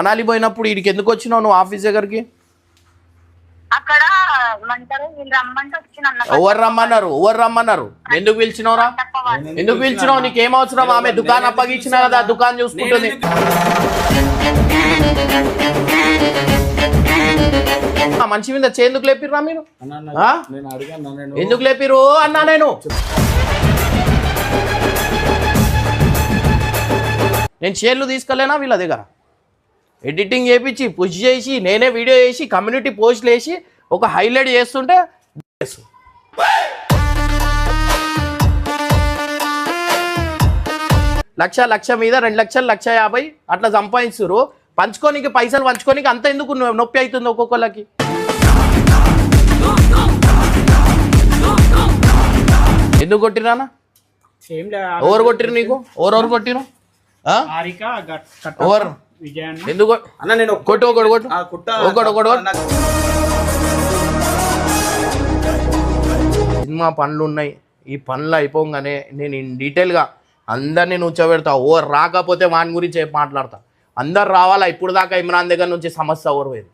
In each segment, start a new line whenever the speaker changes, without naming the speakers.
మనాలి పోయినప్పుడు వీడికి ఎందుకు వచ్చినావు నువ్వు ఆఫీస్ దగ్గరికి?
అక్కడ ఏమంటారు వీళ్ళు రమ్మంటే వచ్చిన.
ఎవరు రమ్మన్నారు? ఎందుకు పిలిచినవురా? ఎందుకు పిలిచినావు? నీకేం అవసరం? ఆమె దుకాణం అప్పగించినా కదా, దుకాణం చూసుకుంటుంది. మనిషి మీద ఎందుకు లేపిర్రా మీరు? ఎందుకు లేపిరు అన్నా? నేను చైర్లు తీసుకోలేనా వీళ్ళ దగ్గర? ఎడిటింగ్ చేయించి పుష్ చేసి నేనే వీడియో చేసి కమ్యూనిటీ పోస్టులు వేసి ఒక హైలైట్ చేస్తుంటే లక్ష మీద 2 లక్షలు 1,50,000 అట్లా సంపాదిస్తున్నారు. పంచుకోనికి పైసలు పంచుకోనికి అంత ఎందుకు నొప్పి అవుతుంది ఒక్కొక్కళ్ళకి? ఎందుకు కొట్టిరానా? ఎవరు కొట్టిరు నీకు? ఎవరు కొట్టిరు? ఎవరు ఎందుకు? సినిమా పనులు ఉన్నాయి. ఈ పనులు అయిపోగానే నేను డీటెయిల్గా అందరినీ నుంచోబెడతా. ఓవర్ రాకపోతే వాని గురించి మాట్లాడతా. అందరు రావాలా? ఇప్పుడు దాకా ఇమ్రాన్ దగ్గర నుంచి సమస్య ఓవర్ పోయింది.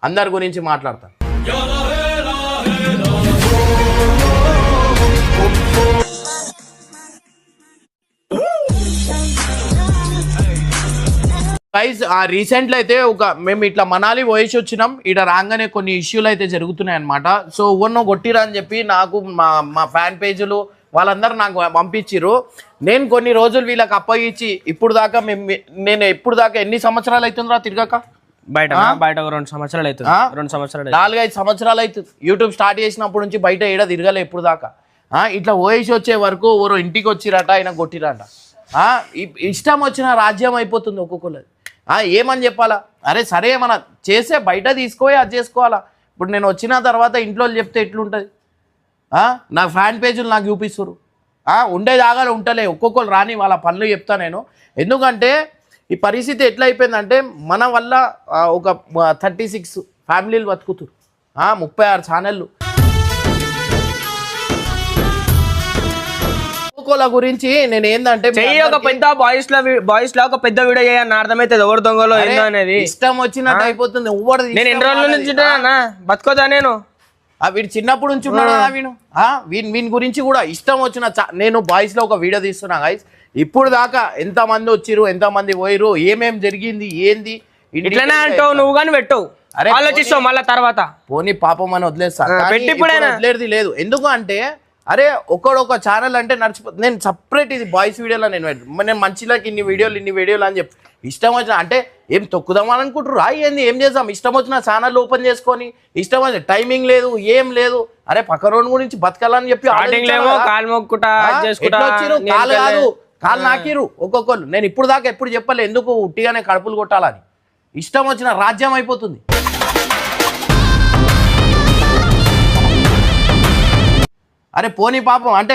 అందరి గురించి మాట్లాడతా. గైస్ రీసెంట్లీ అయితే మేము ఇట్లా మనాలి పోయేసి వచ్చినాం. ఇక్కడ రాగానే కొన్ని ఇష్యూలు అయితే జరుగుతున్నాయి అనమాట. సో ఒన్నో కొట్టిరా అని చెప్పి నాకు మా ఫ్యాన్ పేజీలు వాళ్ళందరూ నాకు పంపించిర్రు. నేను కొన్ని రోజులు వీళ్ళకి అప్పగించి ఇప్పుడు దాకా నేను ఎప్పుడు దాకా ఎన్ని సంవత్సరాలు అవుతుందిరా తిరగక?
బయట 2 సంవత్సరాలు అవుతుంది. 2 సంవత్సరాలు
4-5 సంవత్సరాలు అవుతుంది. యూట్యూబ్ స్టార్ట్ చేసినప్పటి నుంచి బయట ఏడ తిరగలే ఇప్పుడు దాకా. ఇట్లా పోయేసి వచ్చే వరకు ఎవరో ఇంటికి వచ్చిరట, ఆయన కొట్టిరట. ఇష్టం వచ్చిన రాజ్యం అయిపోతుంది ఒక్కొక్కరు. ఏమని చెప్పాలా? అరే సరే ఏమన్నా చేసే బయట తీసుకోవాలి, అది చేసుకోవాలా? ఇప్పుడు నేను వచ్చిన తర్వాత ఇంట్లో చెప్తే ఎట్లుంటుంది? నా ఫ్యాన్ పేజీలు నాకు చూపిస్తారు. ఉండేది ఆగాలి ఉంటలే, ఒక్కొక్కరు రాని వాళ్ళ పనులు చెప్తా నేను. ఎందుకంటే ఈ పరిస్థితి ఎట్లా అయిపోయిందంటే మన వల్ల ఒక 36 ఫ్యామిలీలు బతుకుతారు, 36 ఛానళ్ళు. గురించి నేను ఏంటంటే
ఒక పెద్ద బాయ్స్ లో ఒక పెద్ద వీడియో చేయని అర్థమైతే ఎవరు దొంగలో ఏందో అనేది
ఇష్టం వచ్చినట్టు అయిపోతుంది.
నేను ఎన్ని రోజుల నుంచి బతుకోదా? నేను
వీడు చిన్నప్పుడు నుంచి ఉన్నాడు కదా వీడు. వీని గురించి కూడా ఇష్టం వచ్చిన నేను బాయ్స్ లో ఒక వీడియో తీస్తున్నా గైస్. ఇప్పుడు దాకా ఎంతమంది వచ్చిర్రు, ఎంతమంది పోయిరు, ఏమేం జరిగింది, ఏంది
ఇట్లనే అంటావు నువ్వు కానీ పెట్టవు, ఆలోచిస్తావు మళ్ళీ తర్వాత.
పోనీ పాపం అని వదిలేస్తా, వదిలేది లేదు. ఎందుకు అంటే అరే ఒకడొక ఛానల్ అంటే నడిచిపోతుంది. నేను సపరేట్ ఇది బాయ్స్ వీడియోలో నేను మంచిలోకి ఇన్ని వీడియోలు అని చెప్పి ఇష్టం వచ్చిన అంటే ఏం తొక్కుదామని అనుకుంటారు. ఏంది ఏం చేద్దాం? ఇష్టం వచ్చిన ఛానల్ ఓపెన్ చేసుకొని ఇష్టం వచ్చిన టైమింగ్ లేదు, ఏం లేదు. అరే పక్క రోడ్ గురించి బతకాలని చెప్పి కాలు నాకిరు ఒక్కొక్కరు. నేను ఇప్పుడు దాకా ఎప్పుడు చెప్పలే ఎందుకు ఉట్టిగానే కడుపులు కొట్టాలని. ఇష్టం వచ్చిన రాజ్యం అయిపోతుంది. అరే పోనీ పాపం అంటే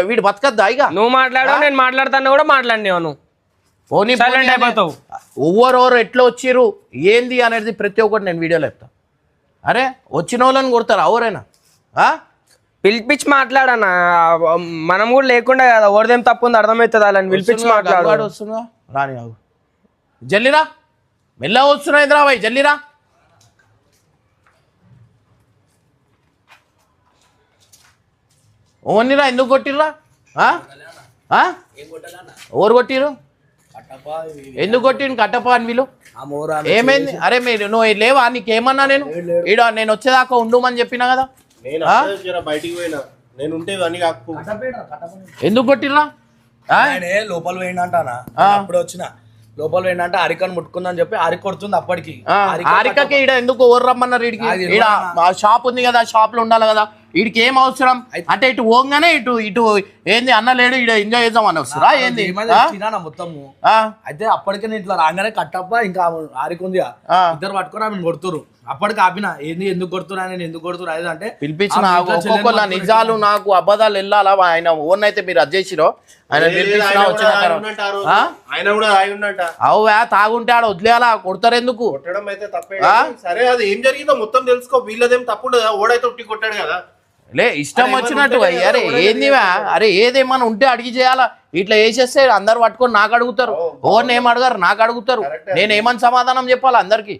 వీడు బతకద్దా? ఇక
నువ్వు మాట్లాడావు, నేను మాట్లాడతాను కూడా మాట్లాడినావు.
పోనీ ఎవరెవరు ఎట్లా వచ్చిర్రు ఏంది అనేది ప్రతి ఒక్కటి నేను వీడియోలో చెప్తా. అరే వచ్చిన వాళ్ళని కొడతారు ఎవరైనా?
పిలిపించి మాట్లాడనా? మనం కూడా లేకుండా కదా, ఎవరిదేం తప్పు ఉంది అర్థమవుతుంది. అలా పిలిపించి మాట్లాడు.
వస్తుందా? రాని ఆగు, జల్లిరా, మెల్ల వస్తున్నా హైదరాబాద్, జల్లిరా. ఓన్నిరా ఎందుకు కొట్టిర్రా? ఎవరు కొట్టిరు? ఎందుకు కొట్టిరు? కట్టపా అని వీళ్ళు ఏమైంది? అరే మీరు నువ్వు లేవా? నీకేమన్నా నేను నేను వచ్చేదాకా ఉండుమని చెప్పినా కదా. ఎందుకు కొట్టిర్రా?
లోపల పోయిందంటానా? అప్పుడు వచ్చిన లోపల పోయిందంటే అరికను ముట్టుకుందని చెప్పి అరి కొడుతుంది. అప్పటికి
అరికకి ఈడ ఎందుకు ఓరు రమ్మన్నారు? ఈడికి ఈడ షాప్ ఉంది కదా, షాప్ లో ఉండాలి కదా. వీడికి ఏం అవసరం అంటే ఇటు పోగానే ఇటు ఏంది అన్న లేడు ఈడ ఎంజాయ్ చేద్దాం అని వస్తురా ఏంది
మొత్తము. అయితే అప్పటికే నేను ఇట్లా రాగానే కట్టప్ప ఇంకా ఆరికుంది, ఇద్దరు పట్టుకొని ఆమె కొడుతురు. అప్పటికి ఆపిన ఏంది ఎందుకు కొడుతున్నా, నేను ఎందుకు కొడుతున్నా అదే అంటే
పిలిపించిన ఒక్కొక్కళ్ళ నిజాలు నాకు అబద్ధాలు వెళ్ళాలా. ఆయన ఓన్ అయితే మీరు అజ్జేసిరో ఆయన అవువా తాగుంటే ఆడ వదిలేయాలా? కొడతారు ఎందుకు?
కొట్టడం అయితే తప్పే. సరే అది ఏం జరిగిందో మొత్తం తెలుసుకో. వీళ్ళదేం తప్పుడు ఓడైతే ఉట్టి కొట్టాడు కదా.
లే ఇష్టం వచ్చినట్టు అరే ఏందివా అరే ఏదేమన్నా ఉంటే అడిగి చేయాలా ఇట్లా వేసేస్తే అందరు పట్టుకొని నాకు అడుగుతారు ఓర్ని ఏం అడగారు నాకు అడుగుతారు నేను ఏమని సమాధానం చెప్పాలి అందరికి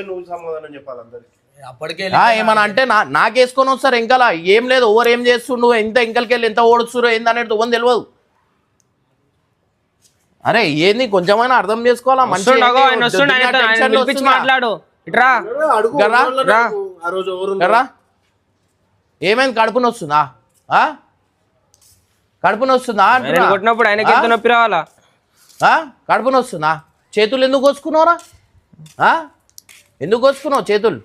నువ్వు సమాధానం చెప్పాలి అందరికి
అప్పటికే
ఏమన్నా అంటే నాకేసుకొని వస్తారు ఎంకలా ఏం లేదు ఓవర్ ఏం చేస్తుండు ఎంత ఎంకలకెళ్ళి ఎంత ఓడుస్తురో ఏంది అనేది ఓన్ తెలియదు అరే ఏంది కొంచెమైనా అర్థం చేసుకోవాలా మంచి
మాట్లాడు ఇట్రా
ఆ రోజు ఎవరు
కర్రా ఏమైంది కడుపుని వస్తుందా కడుపుని వస్తుందా
కొట్టినప్పుడు ఆయనకి ఎంత నొప్పి రావాలా
కడుపుని వస్తుందా చేతులు ఎందుకు కోసుకున్నావురా ఎందుకు కోసుకున్నావు చేతులు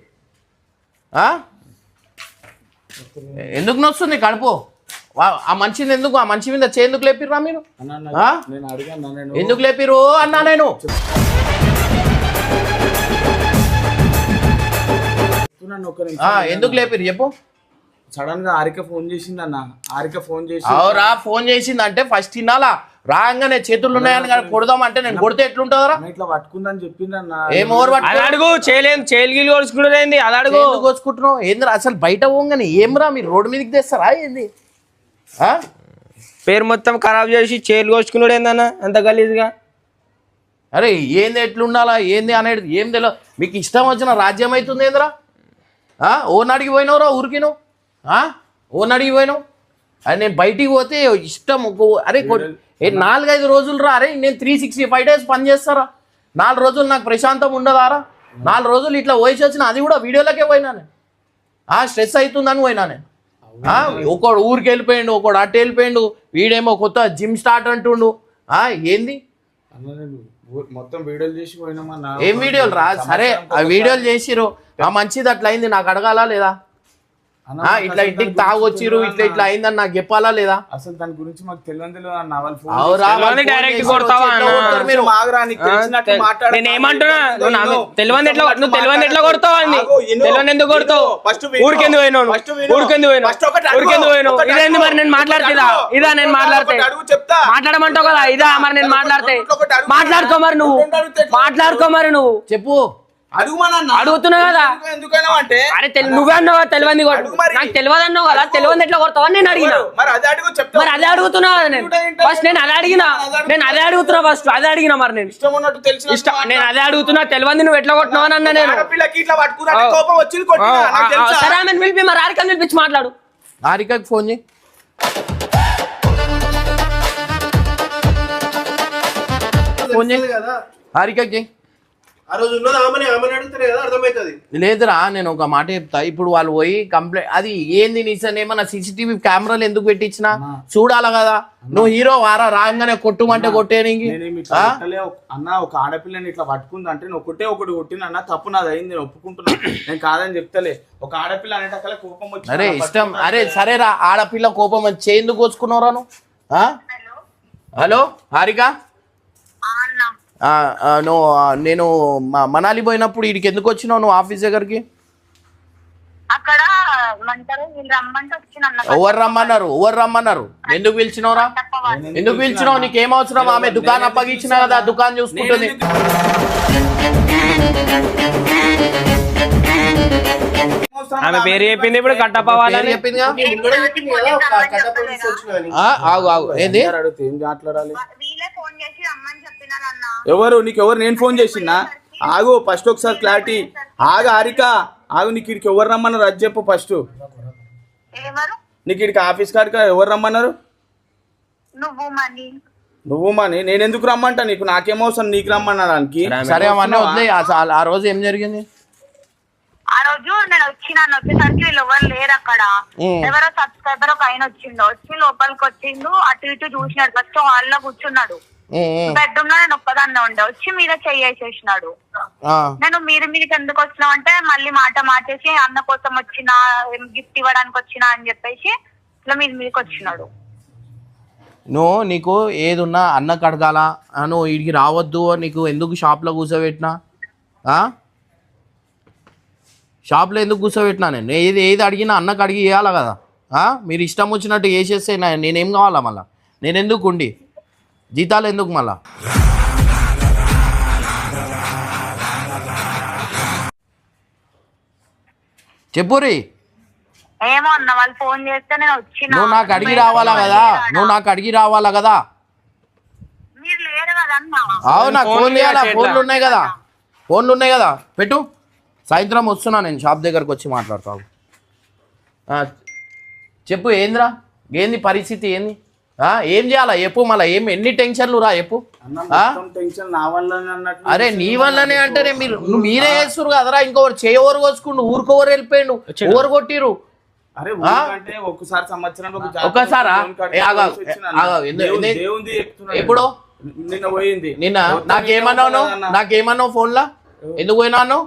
ఎందుకు నొస్తుంది కడుపు ఆ మనిషిని ఎందుకు ఆ మనిషి మీద ఎందుకు లేపిర్రా మీరు
నేను అడిగాను
ఎందుకు లేపిరు అన్నా నేను ఎందుకు లేపిరు చెప్పు
సడన్ గా ఆరిక ఫోన్ చేసింది అన్న ఆరిక ఫోన్ చేసి
అవురా ఫోన్ చేసింది అంటే ఫస్ట్ తినాలా రాగానే చేతులు ఉన్నాయని కొడదామంటే నేను కొడితే ఎట్లుంటుందరా
ఇట్లా పట్టుకుందని చెప్పింది అన్న
ఏం ఓవర్
అడుగు చేయలేదు కోసుకుంటుంది అది అడుగు
కోసుకుంటున్నావు ఏందిరా అసలు బయట పోగానే ఏమ్రా మీరు రోడ్డు మీదకి తెస్తారా ఏంది
పేరు మొత్తం ఖరాబ్ చేసి చేలు కోసుకున్నాడు ఏందన్న అంత గలీజ్గా
అరే ఏంది ఎట్లుండాలా ఏంది అనేది ఏం తెలియదు మీకు ఇష్టం వచ్చిన రాజ్యం అవుతుంది ఏందిరా ఓన్ అడిగి పోయినావురా ఊరికి నువ్వు ఓన్ అడిగి పోయినావు అది నేను బయటికి పోతే ఇష్టం అరే 4-5 రోజులు రా అరే నేను 365 days పని చేస్తారా 4 రోజులు నాకు ప్రశాంతం ఉండదారా 4 రోజులు ఇట్లా వయసు వచ్చిన అది కూడా వీడియోలకే పోయినా నేను స్ట్రెస్ అవుతుందని పోయినా నేను ఒకడు ఊరికి వెళ్ళిపోయిండు ఒకడు అటు వెళ్ళిపోయిండు వీడేమో కొత్త జిమ్ స్టార్ట్ అంటుండు ఏంది
మొత్తం వీడియోలు చేసి పోయినామన్నా
ఏం వీడియోలు రా సరే ఆ వీడియోలు చేసిరు మంచిది అట్లా అయింది నాకు అడగాలా లేదా ఇట్లా ఇంటికి తాగొచ్చిరు ఇట్లా అయిందని నాకు చెప్పాలా లేదా
అసలు దాని గురించి మాకు తెలియదు అన్న
వాళ్ళు డైరెక్ట్ కొడతావా
మీరు
నేను ఏమంటున్నా తెలియదు ఎట్లా కొడతావు అని తెలియదు ఎందుకు కొడతావు ఊరికెందుకు పోయినావు ఇదేంది మరి నేను మాట్లాడుతుందా ఇదా నేను మాట్లాడితే మాట్లాడమంటావు కదా ఇదా మరి నేను మాట్లాడితే మాట్లాడుకో మరి నువ్వు చెప్పు అడుగుతున్నావు కదా అరే నువ్వే అన్నావు తెలియదు నాకు తెలియదు అన్నావు కదా తెలియదు ఎట్లా కొడతావు నేను అడిగినా మరి అదే అడుగుతున్నావు కదా నేను ఫస్ట్ నేను అదే అడుగుతున్నా ఫస్ట్ అదే అడిగినా మరి నేను నేను అదే అడుగుతున్నా తెలియదు నువ్వు ఎట్లా కొట్టినావు అని అన్నా నేను సరే ఆమెను పిలిపి మరి హారికని పిలిపించి మాట్లాడు
హారికకి ఫోన్ చేయి ఫోన్ చేయి హారికకి చేయి
ఆ రోజు ఉన్నది ఆమెనే అడుగుతానే కదా అర్థమవుతుంది
లేదురా నేను ఒక మాట చెప్తా ఇప్పుడు వాళ్ళు పోయి కంప్లైంట్ అది ఏంది నీసన్ ఏమన్నా సీసీటీవీ కెమెరాలు ఎందుకు పెట్టించినా చూడాలా కదా నువ్వు హీరో వారా రాగానే కొట్టుమంటే కొట్టేనికి
అన్న ఒక ఆడపిల్లని ఇట్లా పట్టుకుంది అంటే నేను ఒకటి కొట్టిన తప్పు నాది అయింది నేను ఒప్పుకుంటున్నా నేను కాదని చెప్తలే ఒక ఆడపిల్ల అనేటక్కడ కోపం వచ్చి
అరే ఇష్టం అరే సరేరా ఆడపిల్ల కోపం వచ్చి ఎందుకు కోసుకున్నావురా నువ్వు హలో హారిక నువ్వు నేను మనాలి పోయినప్పుడు వీడికి ఎందుకు వచ్చినావు నువ్వు ఆఫీస్ దగ్గరికి
అక్కడ
ఎవరు రమ్మన్నారు ఎందుకు పిలిచినవురా ఎందుకు పిలిచినావు నీకేం అవసరం ఆమె దుకాణం అప్పగించినా కదా దుకాణం చూసుకుంటుంది
ఆమె పేరు చెప్పింది ఇప్పుడు కట్టప్ప వాళ్ళని
చెప్పింది ఏంది
ఏం మాట్లాడాలి ఎవరు నేను ఫోన్ చేసినా ఆగు ఫస్ట్ ఒకసారి క్లారిటీ హారిక నీకు ఇక్కడికి ఎవరు రమ్మన్నారు అది చెప్పు ఫస్ట్ నీకు ఇక్కడికి ఆఫీస్ కాడికి ఎవరు రమ్మన్నారు నువ్వు మని నేను ఎందుకు రమ్మంటా నాకేమవసరం నీకు రమ్మన్నాడానికి
సరే అవన్నీ వదిలే ఆ రోజు ఏం జరిగింది
ఆ రోజు నేను వచ్చేసరికి వీళ్ళు ఎవరు లేరు అక్కడ ఎవరో సబ్స్క్రైబర్ ఒక ఆయన వచ్చి లోపలికి వచ్చిండు అటు ఇటు చూసినాడు ఫస్ట్ హాల్ లో కూర్చున్నాడు బెడ్రూమ్ లో నేను ఒక్కదాన్నే ఉండే వచ్చి మీద చెయ్యేసేసినాడు నేను మీదకి ఎందుకు వచ్చినావు అంటే మళ్ళీ మాట మార్చేసి అన్న కోసం వచ్చినా గిఫ్ట్ ఇవ్వడానికి వచ్చినా అని చెప్పేసి ఇట్లా మీదకి వచ్చినాడు
నీకు ఏదున్నా అన్నకు అడగాల నువ్వు వీడికి రావద్దు నీకు ఎందుకు షాప్లో కూర్చోబెట్టినా షాప్లో ఎందుకు కూర్చోబెట్టినా నేను ఏది అడిగినా అన్నకు అడిగి ఇవ్వాలి కదా మీరు ఇష్టం వచ్చినట్టు వేసేస్తే నేనేం కావాలా మళ్ళీ నేను ఎందుకు ఉండి జీతాలు ఎందుకు మళ్ళా చెప్పురి.
ఏమో అన్న వాళ్ళు ఫోన్ చేస్తే నేను వచ్చిన.
నువ్వు నాకు అడిగి రావాలా కదా, నువ్వు నాకు అడిగి రావాలా కదా.
మీరు లేరు కదా అన్న.
అవునా, ఫోన్ చేయాలా? ఫోన్లు ఉన్నాయి కదా, ఫోన్లు ఉన్నాయి కదా, పెట్టు. సాయంత్రం వస్తున్నా నేను, షాప్ దగ్గరకు వచ్చి మాట్లాడతావు. చెప్పు ఏంద్రా, ఏంది పరిస్థితి, ఏంది? ఏం చేయాలా చెప్పు, మళ్ళీ ఎన్ని టెన్షన్లు రా చెప్పు. అరే నీ వల్లనే అంటే మీరే చేస్తురు కదరా, ఇంకొకరు చేయవరు కోసుకుండు, ఊరుకోవరు వెళ్ళిపోయిండు, ఊరు కొట్టిరు. ఒక్కసారా ఎప్పుడు నిన్న నాకేమన్నావు ఫోన్లా, ఎందుకు పోయినాను?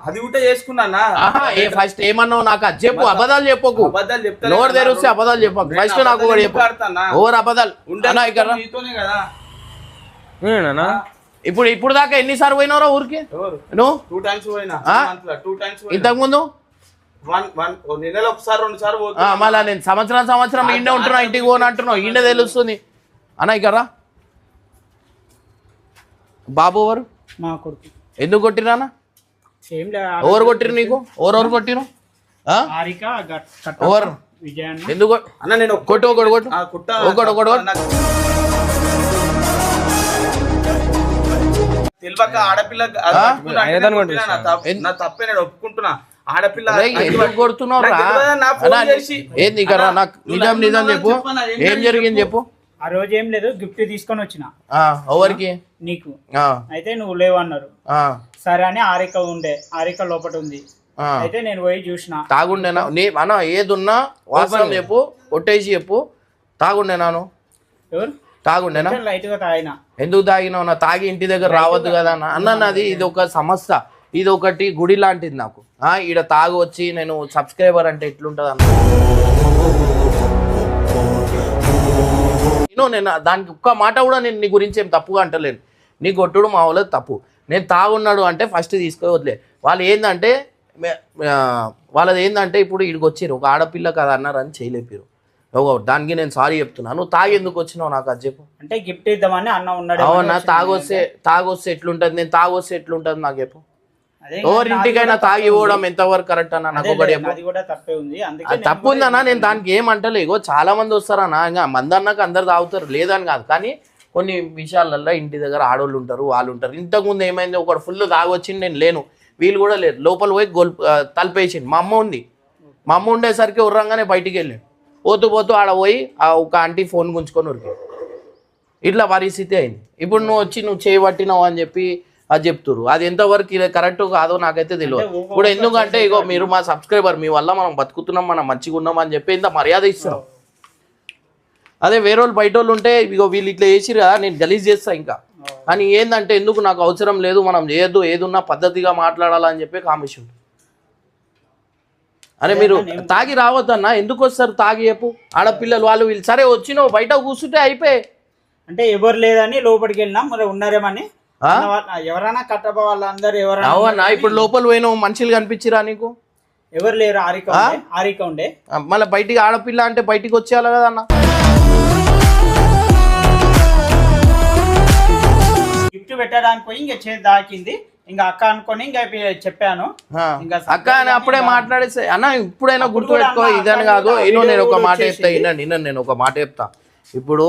అది ఉంటే చేసుకున్నా.
ఫస్ట్ ఏమన్నావు నాకు అది చెప్పు, అబద్ధాలు చెప్పకు, నోరు తెరిస్తే అబద్ధాలు చెప్పకు. ఫస్ట్ నాకు కూడా చెప్పు, ఓవర్ అబద్ధాలు. ఇప్పుడు దాకా ఎన్నిసార్లు పోయినావురా ఊరికి నువ్వు?
2 times పోయినా.
ఇంతకు ముందు
నెలలో ఒకసారి 2 సార్లు పోతున్నా.
మళ్ళా నేను సంవత్సరం ఇండే ఉంటున్నా, ఇంటికి పోను అంటున్నావు, ఇండే తెలుస్తుంది అన్న. ఇక్కడ బాబు ఎవరు?
మా కొడుకు.
ఎందుకు కొట్టిరానా? ఎవరు కొట్టిరు నీకు? ఎవరెవరు కొట్టిరు? ఎవరు? ఎందుకు
అన్న? నేను
కొట్టు, ఒకటి కొట్టు, ఒకటి
తెలియక ఆడపిల్ల తప్పే, నేను ఒప్పుకుంటున్నా. ఆడపిల్ల
ఎందుకు కొడుతున్నావు? ఏంది ఇక్కడ నాకు నిజం చెప్పు, ఏం జరిగింది చెప్పు.
ఆ రోజు ఏం లేదు, గిఫ్ట్ తీసుకొని వచ్చిన.
ఎవరికి?
నీకు. అయితే నువ్వు లేవన్నారు. సరే అని ఆరిక లోపల ఉంది. అయితే నేను పోయి చూసిన.
తాగుండేనా అన్న? ఏదున్నా వాసన చెప్పు, కొట్టేసి చెప్పు. తాగుండేనాను?
ఎవరు
తాగుండేనా?
లైట్ గా తాగినా.
ఎందుకు తాగినావు? నా తాగి ఇంటి దగ్గర రావద్దు కదా అన్న. నాది ఇది ఒక సంస్థ, ఇది ఒకటి గుడి లాంటిది నాకు. ఈడ తాగు వచ్చి నేను సబ్స్క్రైబర్ అంటే ఎట్లుంటది అన్న. నేను దానికి ఒక్క మాట కూడా నేను నీ గురించి ఏం తప్పుగా అంటలేను. నీ కొట్టుడు మా వాళ్ళది తప్పు. నేను తాగున్నాడు అంటే ఫస్ట్ తీసుకొని వదిలే. వాళ్ళది ఏంటంటే ఇప్పుడు ఇక్కడికి వచ్చారు, ఒక ఆడపిల్ల కదా అన్నారు అని చేయలేపారు. దానికి నేను సారీ చెప్తున్నా. నువ్వు తాగి ఎందుకు వచ్చినావు నాకు అది చెప్పు.
అంటే గిఫ్ట్ ఇద్దామని అన్న ఉన్నాడు.
అవునా? తాగొస్తే ఎట్లుంటది, నేను తాగొస్తే ఎట్లుంటది నాకు చెప్పు. ఎవరి ఇంటికైనా తాగి ఇవ్వడం ఎంతవరకు కరెక్ట్ అన్న? నాకు ఒకటి చెప్పు. తప్పు ఉందన్నా, నేను దానికి ఏమంటలే. ఇగో చాలా మంది వస్తారన్నా, ఇంకా మంది అన్నాక అందరు తాగుతారు లేదని కాదు, కానీ కొన్ని విషయాలల్లో ఇంటి దగ్గర ఆడోళ్ళు ఉంటారు, వాళ్ళు ఉంటారు. ఇంతకుముందు ఏమైంది, ఒకటి ఫుల్ తాగొచ్చింది, నేను లేను, వీళ్ళు కూడా లేరు, లోపల పోయి తలపేసింది. మా అమ్మ ఉంది, మా అమ్మ ఉండేసరికి ఉర్రంగానే బయటికి వెళ్ళాను. పోతూ ఆడ పోయి ఒక ఆంటీ ఫోన్ గుంజుకొని ఉరికి. ఇట్లా పరిస్థితి అయింది. ఇప్పుడు నువ్వు చేయబట్టినావు అని చెప్పి అది చెప్తురు. అది ఎంతవరకు కరెక్ట్ కాదో నాకైతే తెలియదు. ఇప్పుడు ఎందుకంటే ఇగో మీరు మా సబ్స్క్రైబర్, మీ వల్ల మనం బతుకుతున్నాం, మనం మంచిగా ఉన్నాం అని చెప్పి ఇంత మర్యాద ఇస్తున్నాం. అదే వేరే వాళ్ళు బయట వాళ్ళు ఉంటే ఇగో వీళ్ళు ఇట్లా చేసిరు కదా, నేను గలీజ్ చేస్తా ఇంకా అని. ఏంటంటే ఎందుకు, నాకు అవసరం లేదు, మనం చేయొద్దు, ఏదున్నా పద్ధతిగా మాట్లాడాలని చెప్పి కామిషన్. అరే మీరు తాగి రావద్దన్నా, ఎందుకు వస్తారు తాగి చెప్పు. ఆడపిల్లలు వాళ్ళు వీళ్ళు సరే వచ్చినావు బయట కూర్చుంటే అయిపోయి.
అంటే ఎవరు లేదని లోపలికి వెళ్ళినా, మరి ఉన్నారేమని ఎవరైనా కట్టబ వాళ్ళందరూ ఎవరైనా.
అవునా? ఇప్పుడు లోపల పోయినావు, మనుషులు కనిపించిరా నీకు?
ఎవరు లేరు, ఆరిక ఉండే.
మళ్ళీ బయటికి ఆడపిల్ల అంటే బయటికి వచ్చేయాలి కదా అన్న.
గిఫ్ట్ పెట్టడానికి పోయి ఇంకా చేతి దాకింది, ఇంకా అక్క అనుకొని ఇంకా చెప్పాను.
అక్క అని అప్పుడే మాట్లాడేస్తే అన్న, ఇప్పుడైనా గుర్తుపెట్టుకో, ఇదని కాదు. నేను ఒక మాట చెప్తా, నేను ఒక మాట చెప్తా. ఇప్పుడు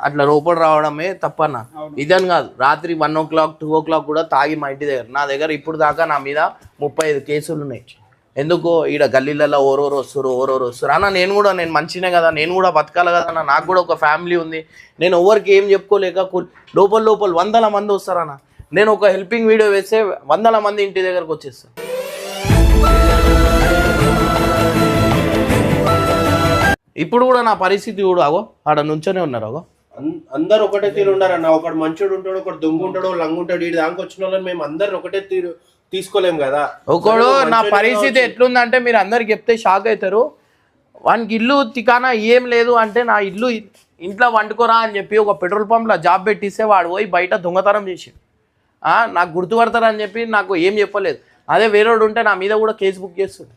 అట్లా లోపల రావడమే తప్పన్న, ఇదని కాదు. రాత్రి 1 o'clock 2 o'clock కూడా తాగి మా ఇంటి దగ్గర, నా దగ్గర ఇప్పుడు దాకా నా మీద 35 కేసులు ఉన్నాయి. ఎందుకు? ఈడ గల్లీలలో ఓరోరు వస్తారు అన్న. నేను మంచినే కదా, నేను కూడా బతకాలి కదా అన్న, నాకు కూడా ఒక ఫ్యామిలీ ఉంది. నేను ఎవరికి ఏం చెప్పుకోలేక లోపల 100 మంది వస్తారన్న. నేను ఒక హెల్పింగ్ వీడియో వేస్తే 100 మంది ఇంటి దగ్గరకు వచ్చేస్తాను. ఇప్పుడు కూడా నా పరిస్థితి కూడా ఆగో ఆడ నుంచోనే ఉన్నారు. ఆగో
అందరు ఒకటే తీరు ఉన్నారన్న. ఒకడు మంచోడు ఉంటాడు, ఒకడు దొంగ ఉంటాడు, లంగు ఉంటాడు. ఈ దానికి వచ్చిన వాళ్ళని మేము అందరు ఒకటే తీరు తీసుకోలేం కదా.
ఒకడు నా పరిస్థితి ఎట్లుందంటే మీరు అందరికి చెప్తే షాక్ అవుతారు. వానికి ఇల్లు తికానా ఏం లేదు అంటే, నా ఇంట్లో వండుకోరా అని చెప్పి ఒక పెట్రోల్ పంప్లో జాబ్ పెట్టిస్తే వాడు పోయి బయట దొంగతనం చేసి నాకు గుర్తుపడతారని చెప్పి నాకు ఏం చెప్పలేదు. అదే వేరేవాడు ఉంటే నా మీద కూడా కేసు బుక్ చేస్తుంది.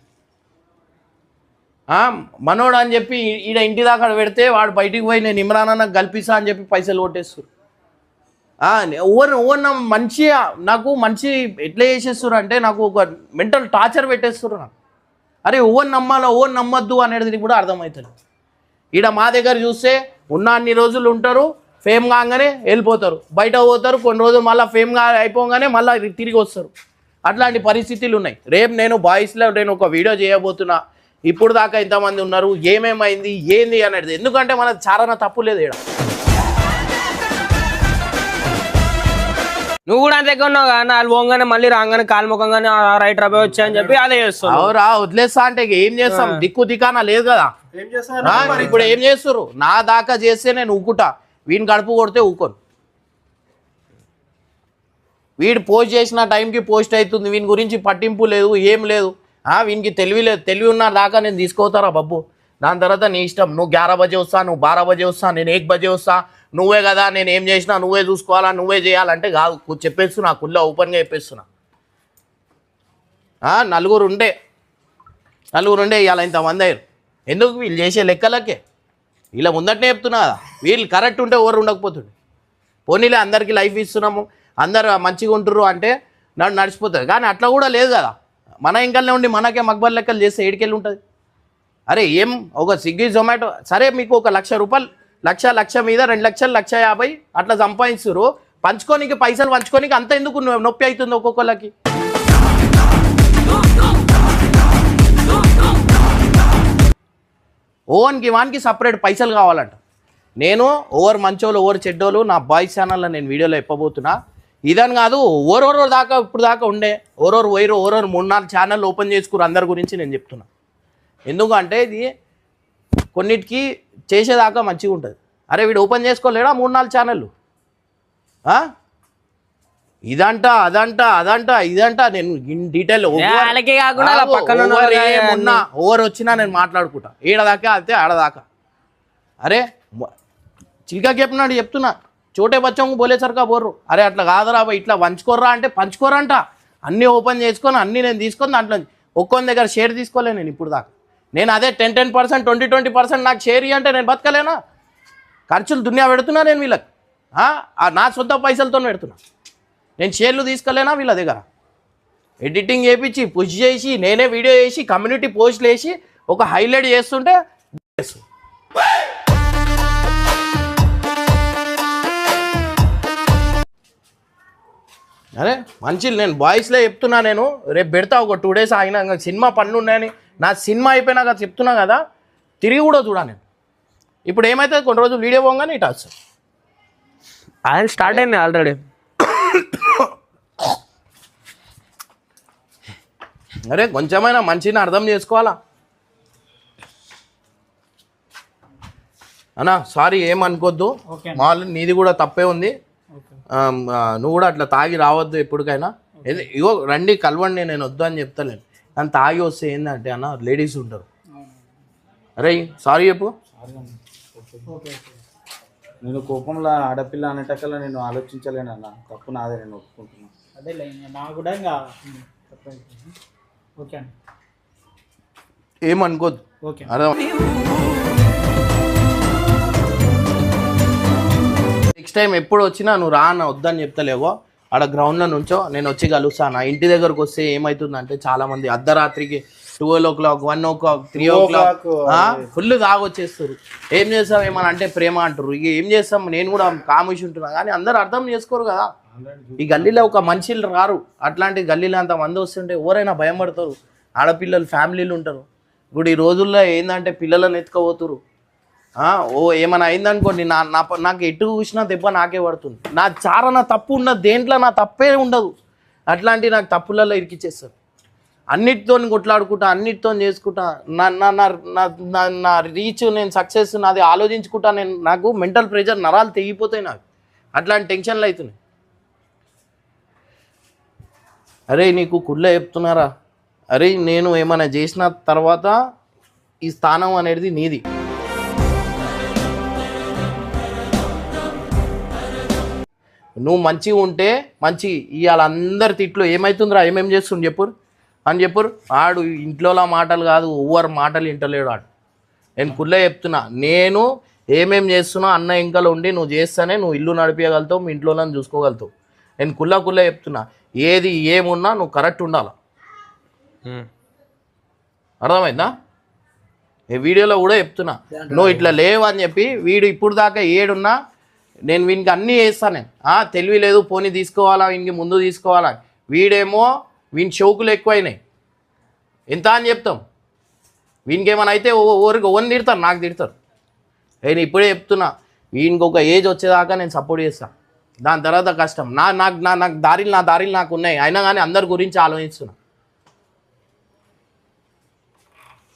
మనోడు అని చెప్పి ఈడ ఇంటి దాకా పెడితే వాడు బయటికి పోయి నేను ఇమ్రాన్ నాకు కల్పిస్తా అని చెప్పి పైసలు కొట్టేస్తారు. నాకు మంచి ఎట్లా చేసేస్తారు అంటే, నాకు ఒక మెంటల్ టార్చర్ పెట్టేస్తారు. నాకు అరే ఓన్ నమ్మాలా ఓన్ నమ్మద్దు అనేది కూడా అర్థమవుతుంది. ఈడ మా దగ్గర చూస్తే ఉన్న అన్ని రోజులు ఉంటారు, ఫేమ్ కాగానే వెళ్ళిపోతారు, బయట పోతారు, కొన్ని రోజులు మళ్ళీ ఫేమ్గా అయిపోగానే మళ్ళీ తిరిగి వస్తారు. అట్లాంటి పరిస్థితులు ఉన్నాయి. రేపు నేను బాయ్స్లో నేను ఒక వీడియో చేయబోతున్నా. ఇప్పుడు దాకా ఇంతమంది ఉన్నారు, ఏమేమైంది ఏంది అనేది, ఎందుకంటే మనకు చాలా తప్పు లేదు ఇక్కడ.
నువ్వు కూడా అంతే ఉన్నావు కదా, నాలుగు పోగానే మళ్ళీ రాగానే కాలు ముఖంగానే రైట్ రబే వచ్చా అని చెప్పి అదే చేస్తావు.
అవురా వదిలేస్తా అంటే ఏం చేస్తాం, దిక్కు దికానా లేదు కదా. ఇప్పుడు ఏం చేస్తారు, నా దాకా చేస్తే నేను ఊకుటా, వీడిని కడుపు కొడితే ఊకోను. వీడు పోస్ట్ చేసిన టైంకి పోస్ట్ అవుతుంది, వీని గురించి పట్టింపు లేదు, ఏం లేదు. వీనికి తెలివి లేదు, తెలివి ఉన్న దాకా నేను తీసుకోతారా బబ్బు. దాని తర్వాత నీ ఇష్టం, నువ్వు 11 బజే వస్తా, నువ్వు 12 బజే వస్తా, నేను 1 బజే వస్తా, నువ్వే కదా నేను ఏం చేసినా నువ్వే చూసుకోవాలా, నువ్వే చేయాలంటే కాదు. చెప్పేస్తున్నా, కుళ్ళ ఓపెన్గా చెప్పేస్తున్నా. నలుగురు ఉండే ఇవాళ ఇంతమంది అయ్యారు. ఎందుకు వీళ్ళు చేసే లెక్కలకే వీళ్ళ ముందటనే చెప్తున్నా కదా, వీళ్ళు కరెక్ట్ ఉంటే ఎవరు ఉండకపోతుంది. పోనీలే అందరికీ లైఫ్ ఇస్తున్నాము, అందరు మంచిగా ఉంటుర్రు అంటే నడిచిపోతుంది. కానీ అట్లా కూడా లేదు కదా. మన ఇంకల్నే ఉండి మనకే మగ్బర్ లెక్కలు చేస్తే ఏడికెళ్ళి ఉంటుంది. అరే ఏం ఒక స్విగ్గీ జొమాటో సరే మీకు ఒక ₹1,00,000 లక్ష మీద 2 లక్షలు 1,50,000 అట్లా సంపాదిస్తున్నారు. పంచుకోనికి పైసలు పంచుకోనికి అంత ఎందుకు నొప్పి అవుతుంది ఒక్కొక్కళ్ళకి. ఓవన్కి వానికి సపరేట్ పైసలు కావాలంట. నేను ఓవర్ మంచోళ్ళు ఓవర్ చెడ్డోళ్ళు నా బాయ్స్ ఛానల్లో నేను వీడియోలో చెప్పబోతున్నా. ఇదని కాదు, ఓరోరో దాకా ఇప్పుడు దాకా ఉండే ఓరోరు 3-4 ఛానల్ ఓపెన్ చేసుకున్నారు. అందరి గురించి నేను చెప్తున్నా. ఎందుకంటే ఇది కొన్నిటికి చేసేదాకా మంచిగా ఉంటుంది. అరే వీడు ఓపెన్ చేసుకోలేడా 3-4 ఛానళ్ళు, ఇదంట నేను డీటెయిల్ ఓవర్ వచ్చినా నేను మాట్లాడుకుంటా. ఏడదాకా అయితే ఆడదాకా. అరే చిల్కా చెప్పినాడు చెప్తున్నా, చోటే బచ్చంగు బోలేసరికా బోర్రు. అరే అట్లా కాదురా ఇట్లా పంచుకోర్రా అంటే పంచుకోరంట. అన్నీ ఓపెన్ చేసుకొని అన్నీ నేను తీసుకొని దాంట్లో ఒక్కొక్క దగ్గర షేర్ తీసుకోలే నేను ఇప్పుడు దాకా. నేను అదే 10% 20% నాకు షేర్ ఇవ్వంటే నేను బతకలేనా? ఖర్చులు దునియా పెడుతున్నా నేను వీళ్ళకి, నా సొంత పైసలతో పెడుతున్నా. నేను షేర్లు తీసుకోలేనా వీళ్ళ దగ్గర? ఎడిటింగ్ చేయించి పుష్ చేసి నేనే వీడియో చేసి కమ్యూనిటీ పోస్టులు వేసి ఒక హైలైట్ చేస్తుంటే అరే మంచి నేను బాయ్స్లో చెప్తున్నా. నేను రేపు పెడతా ఒక 2 days ఆగినా, సినిమా పనులు ఉన్నాయని. నా సినిమా అయిపోయినాక చెప్తున్నా కదా, తిరిగి కూడా చూడా నేను. ఇప్పుడు ఏమైతే కొన్ని రోజులు వీడియో పోగానే ఇటు వస్తుంది.
ఆయన స్టార్ట్ అయింది ఆల్రెడీ.
అరే కొంచెమైనా మంచిని అర్థం చేసుకోవాలా అన్నా. సారీ ఏమనుకోద్దు, మాలు నీది కూడా తప్పే ఉంది. నువ్వు కూడా అట్లా తాగి రావద్దు ఎప్పటికైనా. ఇగో రండి కలవండి, నేను వద్దు అని చెప్తలేను. కానీ తాగి వస్తే ఏంటంటే అన్న లేడీస్ ఉంటారు. అరే సారీ చెప్పు.
నేను కోపంలో ఆడపిల్ల అనేటకల్లా నేను ఆలోచించలేనన్న, తప్పు నాదే, నేను ఒప్పుకుంటున్నాను.
అదే నా కూడా ఇంకా ఓకే అండి,
ఏమనుకోద్దు.
ఓకే
అర్థం. నెక్స్ట్ టైం ఎప్పుడు వచ్చినా నువ్వు రా అన్న, వద్దని చెప్తలేవో ఆడ గ్రౌండ్లో నుంచో నేను వచ్చి కలుస్తాను. ఇంటి దగ్గరకు వస్తే ఏమవుతుందంటే చాలామంది అర్ధరాత్రికి 12 o'clock 1 o'clock 3 o'clock ఫుల్ తాగొచ్చేస్తారు. ఏం చేస్తాం ఏమని అంటే ప్రేమ అంటారు. ఇక ఏం చేస్తాం, నేను కూడా కాముషి ఉంటున్నా. కానీ అందరు అర్థం చేసుకోరు కదా. ఈ గల్లీలో ఒక మనుషులు రారు. అట్లాంటి గల్లీలో అంత మంది వస్తుంటే ఎవరైనా భయం పడతారు. ఆడపిల్లలు ఫ్యామిలీలు ఉంటారు. ఇప్పుడు ఈ రోజుల్లో ఏంటంటే పిల్లలను ఎత్తుకోపోతురు. ఏమైనా అయిందనుకోండి, నాకు ఎటు చూసినా దెబ్బ నాకే పడుతుంది. నా చారన తప్పు ఉండదు, దేంట్లో నా తప్పే ఉండదు. అట్లాంటి నాకు తప్పులలో ఇరికిచ్చేస్తారు. అన్నిటితో కొట్లాడుకుంటా, అన్నిటితో చేసుకుంటా, నా రీచ్ నేను సక్సెస్ నాది ఆలోచించుకుంటా. నాకు మెంటల్ ప్రెషర్ నరాలు తెగిపోతాయి నాకు. అట్లాంటి టెన్షన్లు అవుతున్నాయి. అరే నీకు కుళ్ళ చెప్తున్నారా? అరే నేను ఏమైనా చేసిన తర్వాత ఈ స్థానం అనేది నీది. నువ్వు మంచిగా ఉంటే మంచి. ఇవాళ అందరి తిట్లు ఏమవుతుందిరా, ఏమేం చేస్తుండు చెప్పురు అని చెప్పురు. ఆడు ఇంట్లోలా మాటలు కాదు, ఎవరు మాటలు వింటలేడు ఆడు. నేను కుళ్ళే చెప్తున్నా, నేను ఏమేం చేస్తున్నా అన్న ఇంకలో ఉండి నువ్వు చేస్తానే నువ్వు ఇల్లు నడిపించగలుగుతావు, మీ ఇంట్లో చూసుకోగలుగుతావు. నేను కుళ్ళ చెప్తున్నా, ఏది ఏమున్నా నువ్వు కరెక్ట్ ఉండాలి. అర్థమైందా? ఈ వీడియోలో కూడా చెప్తున్నా, నువ్వు ఇట్లా లేవు అని చెప్పి. వీడు ఇప్పుడు దాకా ఏడున్నా నేను వీనికి అన్నీ చేస్తాను. నేను తెలివి లేదు, పోనీ తీసుకోవాలా, వీనికి ముందు తీసుకోవాలా. వీడేమో వీని షౌకులు ఎక్కువైనాయి. ఎంత అని చెప్తాం? వీనికి ఏమైనా అయితే ఓన్ తిడతారు, నాకు తిడతారు. నేను ఇప్పుడే చెప్తున్నా, వీనికి ఒక ఏజ్ వచ్చేదాకా నేను సపోర్ట్ చేస్తాను. దాని తర్వాత కష్టం. నాకు దారిలు నాకు ఉన్నాయి, అయినా కానీ అందరి గురించి ఆలోచిస్తున్నా.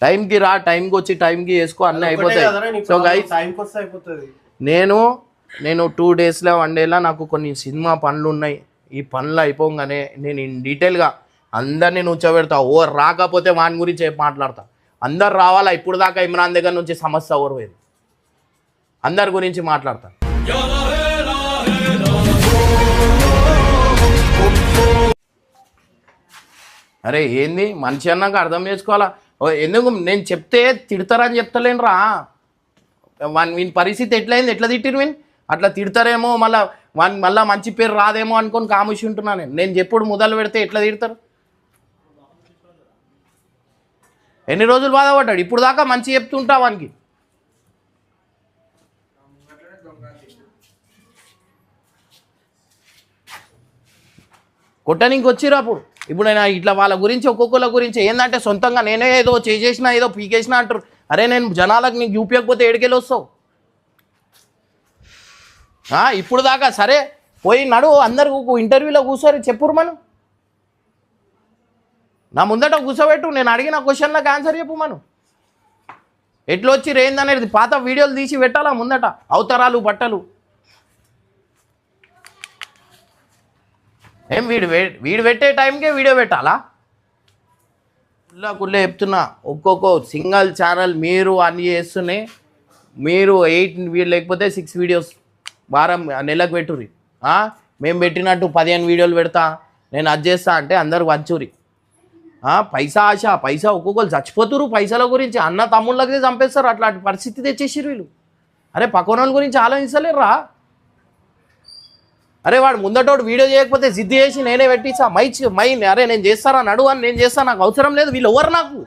టైంకి రా, టైంకి వచ్చి టైంకి చేసుకో, అన్నీ అయిపోతాయి. సో గైస్, నేను 2 డేస్లో 1 డేలో నాకు కొన్ని సినిమా పనులు ఉన్నాయి. ఈ పనులు అయిపోగానే నేను డీటెయిల్గా అందరినీ కూర్చోబెడతా. రాకపోతే వాని గురించి మాట్లాడతా. అందరు రావాలా. ఇప్పుడు దాకా ఇమ్రాన్ దగ్గర నుంచి సమస్య ఓర్వేది, అందరి గురించి మాట్లాడతా. అరే ఏంది మనిషి అన్నాక అర్థం చేసుకోవాలా. ఎందుకు నేను చెప్తే తిడతారని చెప్తలేను రా. వీని పరిస్థితి ఎట్లయింది, ఎట్లా తిట్టిరు వీని, అట్లా తిడతారేమో, మళ్ళీ మంచి పేరు రాదేమో అనుకొని కాముషి ఉంటున్నాను. నేను చెప్పుడు మొదలు పెడితే ఎట్లా తిడతారు? ఎన్ని రోజులు బాధపడ్డాడు, ఇప్పుడు దాకా మంచి చెప్తుంటా వానికి. కొట్టడానికి వచ్చిరా అప్పుడు. ఇప్పుడు నేను ఇట్లా వాళ్ళ గురించి ఒక్కొక్కళ్ళ గురించి ఏంటంటే సొంతంగా నేనే ఏదో చేసేసినా ఏదో పీకేసినా అంటారు. అరే నేను జనాలకు నీకు చూపించకపోతే ఏడికెళ్ళి వస్తావు? ఇప్పుడు దాకా సరే పోయి నడు, అందరు ఇంటర్వ్యూలో కూర్చొని చెప్పురు. మనం నా ముందట కూర్చోబెట్టు, నేను అడిగిన క్వశ్చన్లకు ఆన్సర్ చెప్పు. మనం ఎట్లా వచ్చి రేందనేది పాత వీడియోలు తీసి పెట్టాలా ముందట, అవతారాలు బట్టలు. ఏం వీడు పెట్టే టైంకే వీడియో పెట్టాలా? కుళ్ళే చెప్తున్నా, ఒక్కొక్క సింగల్ ఛానల్ మీరు అన్ని చేస్తూనే మీరు 8 లేకపోతే 6 వీడియోస్ వారం నెలకు పెట్టుర్రి. మేము పెట్టినట్టు 15 వీడియోలు పెడతా, నేను అది చేస్తా అంటే అందరు వంచురి. పైసా ఆశ, పైసా ఒక్కొక్కరు చచ్చిపోతురు పైసల గురించి. అన్న తమ్ముళ్ళకి చంపేస్తారు. అట్లాంటి పరిస్థితి తెచ్చేసిరు వీళ్ళు. అరే పక్కన వాళ్ళ గురించి ఆలోచించలేరురా. అరే వాడు ముందటోడు వీడియో చేయకపోతే జిద్దు చేసి నేనే పెట్టించా మై అరే నేను చేస్తారా నడు అని నేను చేస్తాను, నాకు అవసరం లేదు. వీళ్ళు ఎవరు నాకు?